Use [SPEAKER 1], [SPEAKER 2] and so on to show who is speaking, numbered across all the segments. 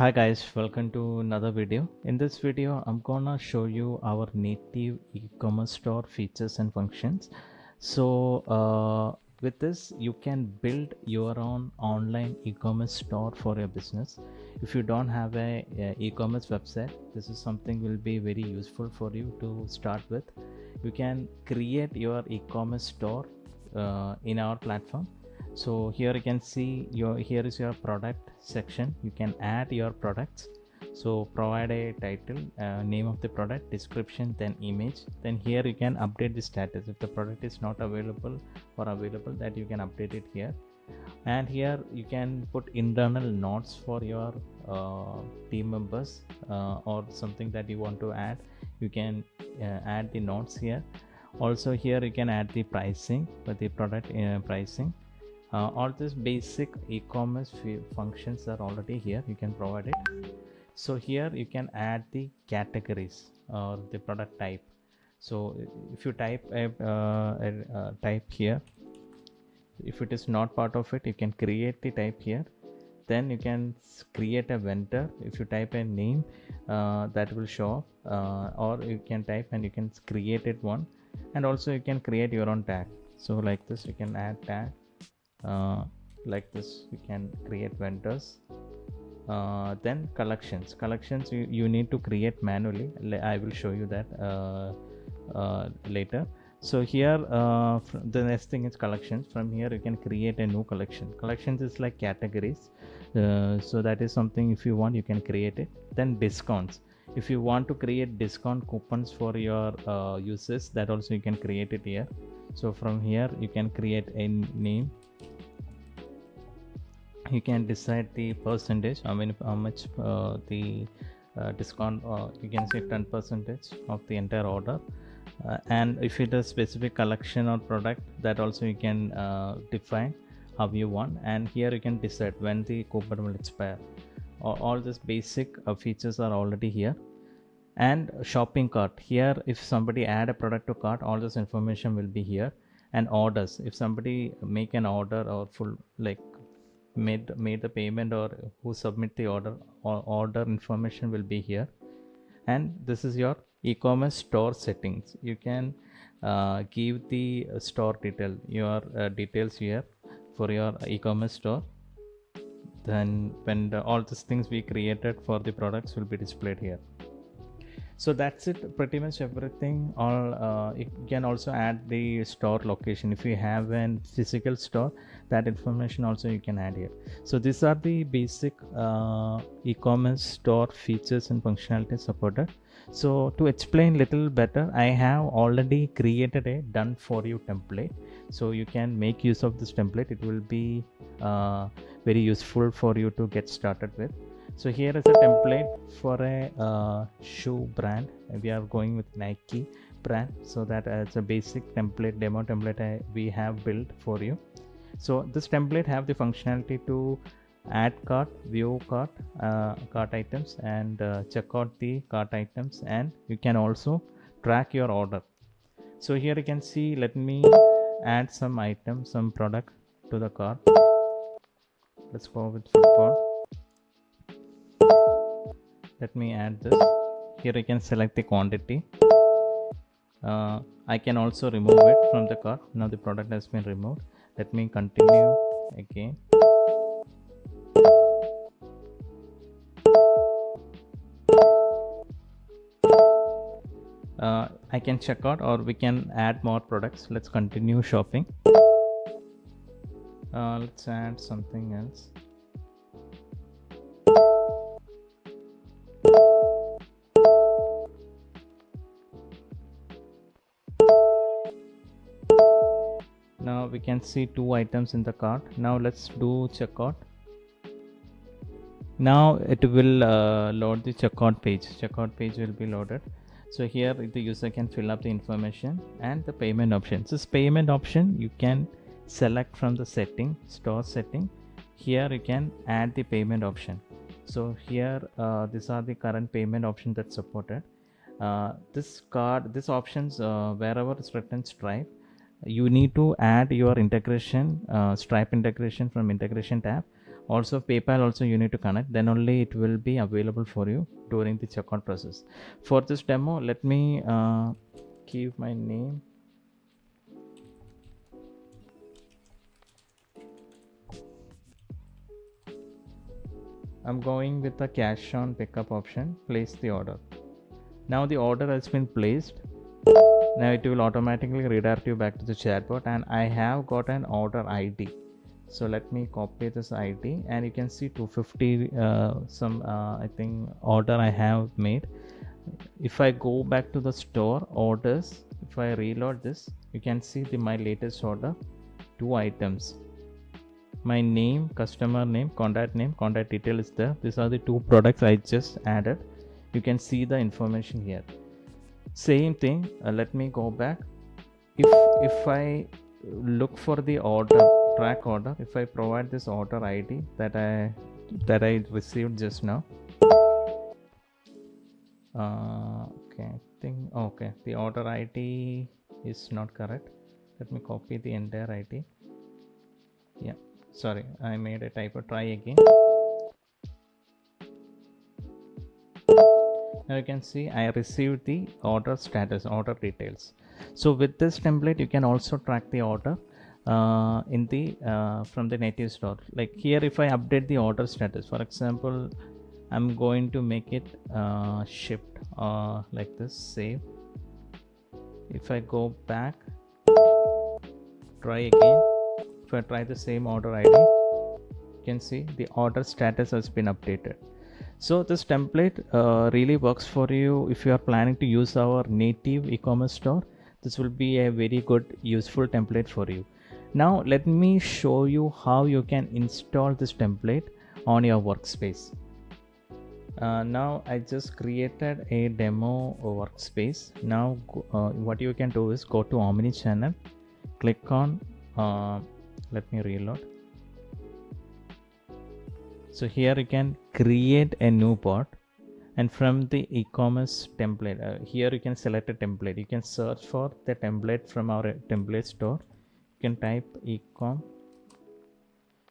[SPEAKER 1] Hi guys, welcome to another video. In this video, I'm gonna show you our native e-commerce store features and functions. With this, you can build your own online e-commerce store for your business. If you don't have a e-commerce website, this is something will be very useful for you to start with. You can create your e-commerce store in our platform. So here you can see here is your product section. You can add your products. So provide a title, name of the product, description, then image. Then here you can update the status. If the product is not available or available, that you can update it here. And here you can put internal notes for your team members or something that you want to add. You can add the notes here. Also here you can add the pricing for the product pricing. All these basic e-commerce functions are already here. You can provide it. So here you can add the categories or the product type. So if you type a type here, if it is not part of it, you can create the type here. Then you can create a vendor. If you type a name, that will show up, or you can type and you can create it one. And also you can create your own tag. So like this, you can add tag. Like this, you can create vendors. Then collections you need to create manually. I will show you that later. So here the next thing is collections. From here you can create a new collection. Collections is like categories, so that is something if you want you can create it. Then discounts, if you want to create discount coupons for your users, that also you can create it here. So from here you can create a name. You can decide the percentage, how much the discount, you can say 10% of the entire order. And if it is specific collection or product, that also you can define how you want. And here you can decide when the coupon will expire. All these basic features are already here. And shopping cart, here if somebody add a product to cart, all this information will be here. And orders, if somebody make an order or full like made the payment or who submit the order, or order information will be here. And this is your e-commerce store settings. You can give the store detail, your details here for your e-commerce store. Then when all these things we created for the products will be displayed here. So that's it, pretty much everything. All you can also add the store location. If you have a physical store, that information also you can add here. So these are the basic e-commerce store features and functionalities supported. So to explain little better, I have already created a done for you template. So you can make use of this template. It will be very useful for you to get started with. So here is a template for a shoe brand. We are going with Nike brand, so that it's a basic template, demo template we have built for you. So this template have the functionality to add cart, view cart, cart items, and check out the cart items, and you can also track your order. So here you can see, let me add some items, some product to the cart. Let's go with football. Let me add this. Here I can select the quantity. I can also remove it from the cart. Now the product has been removed. Let me continue again. I can check out, or we can add more products. Let's continue shopping. Let's add something else. Now we can see 2 items in the cart. Now let's do checkout. Now it will load the checkout page. Checkout page will be loaded. So here the user can fill up the information and the payment option. This payment option you can select from the setting, store setting. Here you can add the payment option. So here these are the current payment options that's supported. This options wherever it's written Stripe, you need to add your integration, Stripe integration from integration tab, Also PayPal also you need to connect, then only it will be available for you during the checkout process. For this demo, let me give my name. I'm going with the cash on pickup option. Place the order. Now the order has been placed. Now it will automatically redirect you back to the chatbot, and I have got an order ID. So let me copy this ID, and you can see 250 I think order I have made. If I go back to the store orders, if I reload this, you can see my latest order, 2 items. My name, customer name, contact detail is there. These are the 2 products I just added. You can see the information here. Same thing, let me go back. If I look for the order, track order, if I provide this order ID that I received just now, okay, the order ID is not correct. Let me copy the entire ID. Yeah, sorry, I made a typo. Try again. Now you can see I received the order status, order details. So with this template you can also track the order in the from the native store. Like here, if I update the order status, for example, I'm going to make it shipped like this, save. If I go back, try again. If I try the same order ID, you can see the order status has been updated. So this template really works for you if you are planning to use our native e-commerce store. This will be a very good useful template for you. Now let me show you how you can install this template on your workspace. Now I just created a demo workspace. Now what you can do is go to omnichannel, click on let me reload. So here you can create a new bot, and from the e-commerce template, here you can select a template. You can search for the template from our template store. You can type e-com.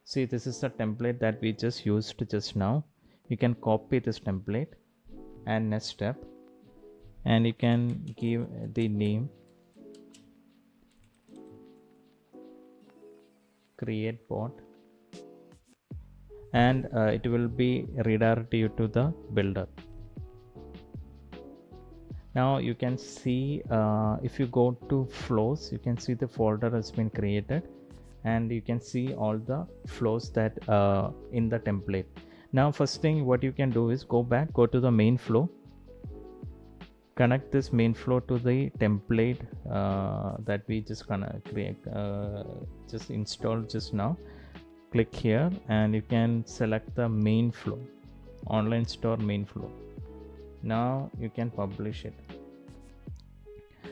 [SPEAKER 1] See, this is the template that we just used just now. You can copy this template, and next step, and you can give the name, create bot, and it will be redirect you to the builder. Now you can see if you go to flows, you can see the folder has been created, and you can see all the flows that in the template. Now first thing what you can do is go to the main flow, connect this main flow to the template that we just just installed just now. Click here and you can select the main flow, online store main flow. Now you can publish it.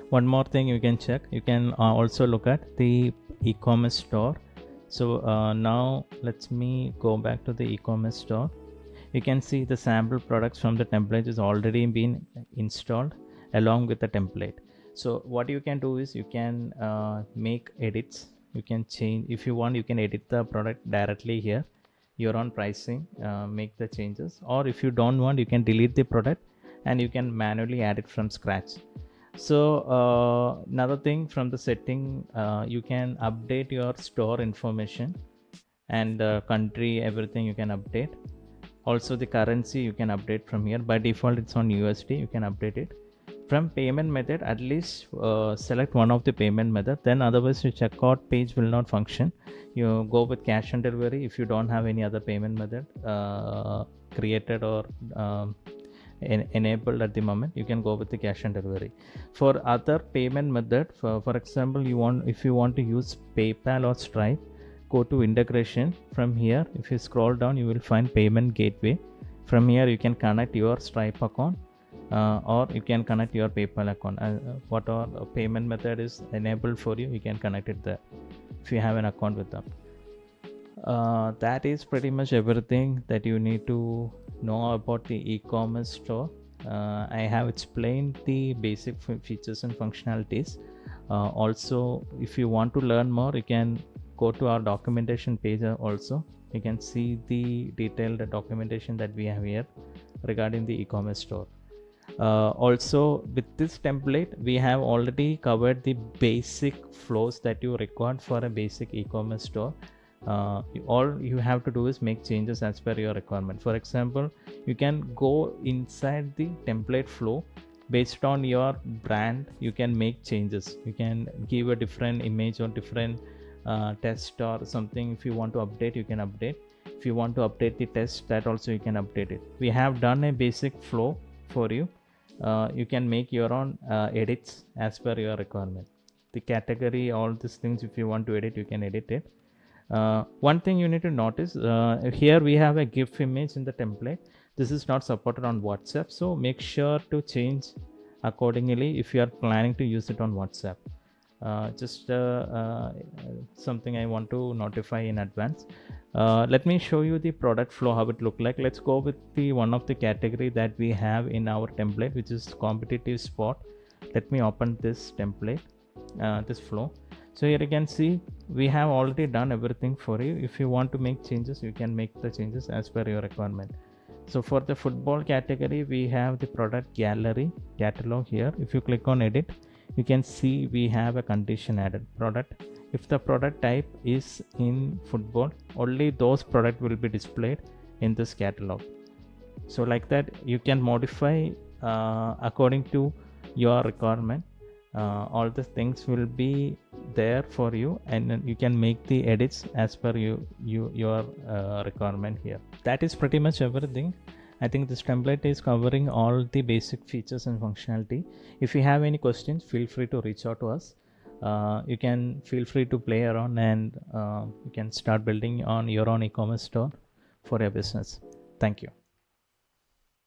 [SPEAKER 1] One more thing you can check, you can also look at the e-commerce store. So now let me go back to the e-commerce store. You can see the sample products from the template is already been installed along with the template. So what you can do is you can make edits. You can change, if you want, you can edit the product directly here, your own pricing, make the changes, or if you don't want, you can delete the product and you can manually add it from scratch. So another thing, from the setting, you can update your store information and country, everything you can update. Also the currency you can update from here. By default it's on USD. You can update it. From payment method, at least select one of the payment method, then otherwise your checkout page will not function. You go with cash on delivery if you don't have any other payment method created or enabled at the moment. You can go with the cash on delivery. For other payment method, for example, if you want to use PayPal or Stripe, go to integration. From here, if you scroll down, you will find payment gateway. From here you can connect your Stripe account or you can connect your PayPal account. Whatever payment method is enabled for you, you can connect it there if you have an account with them. That is pretty much everything that you need to know about the e-commerce store. I have explained the basic features and functionalities. Also, if you want to learn more, you can go to our documentation page also. you can see the detailed documentation that we have here regarding the e-commerce store. Also with this template we have already covered the basic flows that you require for a basic e-commerce store. All you have to do is make changes as per your requirement. For example, you can go inside the template flow based on your brand. You can make changes, you can give a different image or different test or something. If you want to update, you can update. If you want to update the test, that also you can update it. We have done a basic flow for you. You can make your own edits as per your requirement. The category, all these things, if you want to edit, you can edit it. One thing you need to notice, here we have a GIF image in the template. This is not supported on WhatsApp, so make sure to change accordingly if you are planning to use it on WhatsApp. Just something I want to notify in advance. Let me show you the product flow, how it look like. Let's go with the one of the category that we have in our template, which is competitive sport. Let me open this template, this flow. So here you can see we have already done everything for you. If you want to make changes, you can make the changes as per your requirement. So for the football category, we have the product gallery catalog here. If you click on edit, you can see we have a condition added product. If the product type is in football, only those product will be displayed in this catalog. So like that, you can modify according to your requirement. All the things will be there for you, and then you can make the edits as per your requirement here. That is pretty much everything. I think this template is covering all the basic features and functionality. If you have any questions, feel free to reach out to us. You can feel free to play around, and you can start building on your own e-commerce store for your business. Thank you.